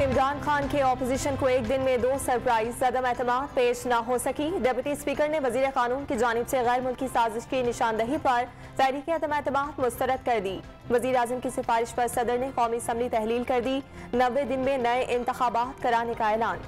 इमरान खान के ऑपोजिशन को एक दिन में 2 सरप्राइज अदम एतमाद पेश न हो सकी। डिप्टी स्पीकर ने वजीर कानून की जानिब से गैर मुल्की साजिश की निशानदही पर तहरीक अदम एतमाद मुस्तरद कर दी। वजीर आज़म की सिफारिश पर सदर ने कौमी असम्बली तहलील कर दी। 90 दिन में नए इंतखाबात कराने का ऐलान।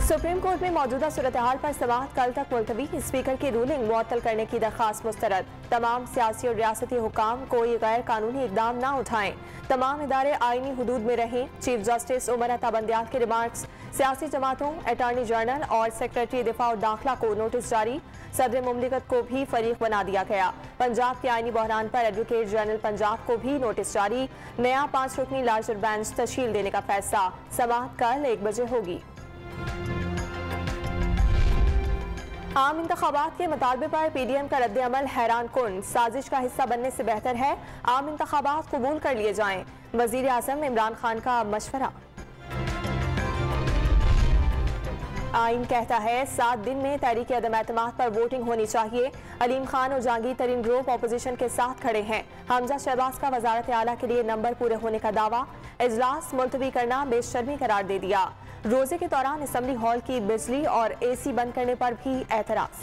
सुप्रीम कोर्ट में मौजूदा सूरत हाल पर समाअत कल तक मुलतवी। स्पीकर की रूलिंग मुअत्तल करने की दरख्वास्त मुस्तरद। तमाम सियासी और रियासती हुकाम कोई गैर कानूनी इकदाम न उठाएं। तमाम इदारे आईनी हुदूद में रहें। चीफ जस्टिस उमर अता बंदियाल के रिमार्क्स। सियासी जमातों, अटॉर्नी जनरल और सेक्रेटरी दिफा और दाखिला को नोटिस जारी। सदर मुमलिकत को भी फरीक बना दिया गया। पंजाब के आईनी बहरान पर एडवोकेट जनरल पंजाब को भी नोटिस जारी। नया 5 रुकनी लार्जर बेंच तश्कील देने का फैसला। समाअत कल 1 बजे होगी। आम इंतखाबात के मुतालबे पर PDM का रद्द अमल हैरान कुन। साजिश का हिस्सा बनने से बेहतर है आम इंतखाबात कबूल कर लिए जाएं। वजीर आज़म इमरान खान का मशवरा। आइन कहता है 7 दिन में तहरीक अदम एतमाद पर वोटिंग होनी चाहिए। अलीम खान और जहांगीर तरीन ग्रुप अपोजिशन के साथ खड़े हैं। हमजा शहबाज का वजारत आला के लिए नंबर पूरे होने का दावा। इजलास मुलतवी करना बेशर्मी करार दे दिया। रोजे के दौरान असम्बली हॉल की बिजली और AC बंद करने पर भी एतराज।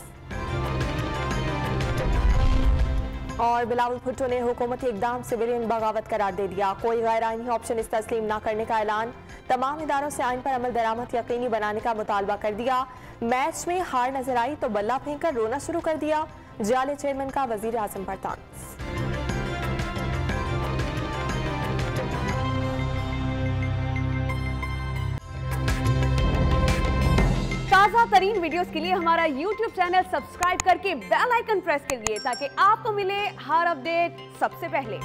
और बिलावल भुट्टो ने हुकूमती इकदाम सिविलियन बगावत करार दे दिया। कोई गैर आईनी ऑप्शन इस तस्लीम न करने का ऐलान। तमाम इदारों से आइन पर अमल दरामद यकीनी बनाने का मुतालबा कर दिया। मैच में हार नजर आई तो बल्ला फेंक कर रोना शुरू कर दिया। जाले चेयरमैन का वजीर आजम पर तांस। ताज़ा तरीन वीडियोस के लिए हमारा YouTube चैनल सब्सक्राइब करके बेल आइकन प्रेस करिए ताकि आपको मिले हर अपडेट सबसे पहले।